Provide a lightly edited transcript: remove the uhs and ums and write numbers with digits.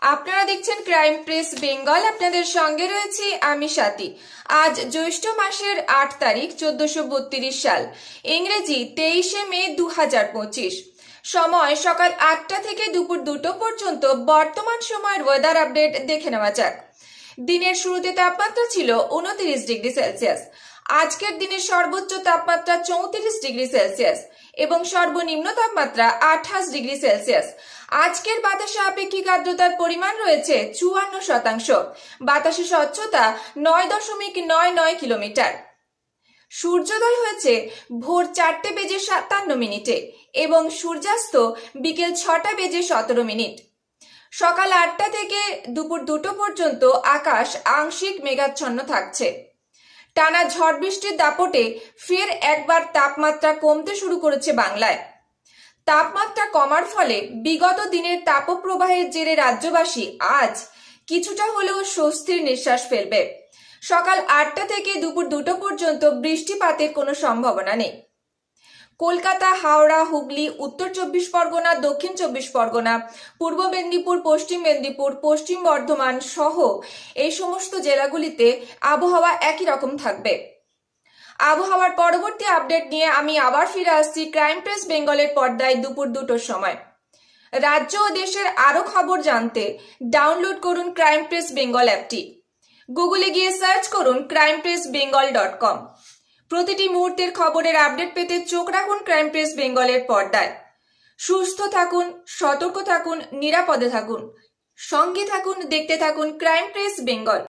আপনারা দেখছেন crime press Bengal. আপনাদের সঙ্গে রয়েছি আমি স্বাতী। আজ জ্যৈষ্ঠ মাসের ৮ তারিখ ১৪৩২ সাল, ইংরেজি ২৩শে মে ২০২৫। সময় সকাল ৮টা থেকে দুপুর ২টো পর্যন্ত। বর্তমান সময়ের ওয়েদার আপডেট দেখে নেওয়া যাক। দিনের শুরুতে তাপমাত্রা ছিল ২৯ ডিগ্রি সেলসিয়াস। আজকের দিনের সর্বোচ্চ তাপমাত্রা ৩৪ ডিগ্রি সেলসিয়াস এবং সর্বনিম্ন তাপমাত্রা ২৮ ডিগ্রি সেলসিয়াস। আজকের বাতাসে আপেক্ষিক আর্দ্রতার পরিমাণ রয়েছে ৫৪%। বাতাসে স্বচ্ছতা ৯.৯৯ কিলোমিটার। সূর্যোদয় হয়েছে ভোর ৪টে বেজে ৫৭ মিনিটে এবং সূর্যাস্ত বিকেল ৬টা বেজে ১৭ মিনিট। সকাল ৮টা থেকে দুপুর ২টো পর্যন্ত আকাশ আংশিক মেঘাচ্ছন্ন থাকছে। টানা ঝড় বৃষ্টির দাপটে ফের একবার তাপমাত্রা কমতে শুরু করেছে বাংলায়। তাপমাত্রা কমার ফলে বিগত দিনের তাপপ্রবাহের জেরে রাজ্যবাসী আজ কিছুটা হলেও স্বস্তির নিঃশ্বাস ফেলবে। সকাল ৮টা থেকে দুপুর ২টো পর্যন্ত বৃষ্টিপাতের কোনো সম্ভাবনা নেই। কলকাতা, হাওড়া, হুগলি, উত্তর ২৪ পরগনা, দক্ষিণ ২৪ পরগনা, পূর্ব মেদিনীপুর, পশ্চিম মেদিনীপুর, পশ্চিম বর্ধমান সহ এই সমস্ত জেলাগুলিতে আবহাওয়া একই রকম থাকবে। আবহাওয়ার পরবর্তী আপডেট নিয়ে আমি আবার ফিরে আসছি ক্রাইম প্রেস বেঙ্গলের পর্দায় দুপুর ২টোর সময়। রাজ্য ও দেশের আরো খবর জানতে ডাউনলোড করুন ক্রাইম প্রেস বেঙ্গল অ্যাপটি। গুগলে গিয়ে সার্চ করুন crimepressbengal.com। প্রতিটি মুহূর্তের খবরের আপডেট পেতে চোখ রাখুন ক্রাইম প্রেস বেঙ্গলের পর্দায়। সুস্থ থাকুন, সতর্ক থাকুন, নিরাপদে থাকুন, সঙ্গে থাকুন, দেখতে থাকুন ক্রাইম প্রেস বেঙ্গল।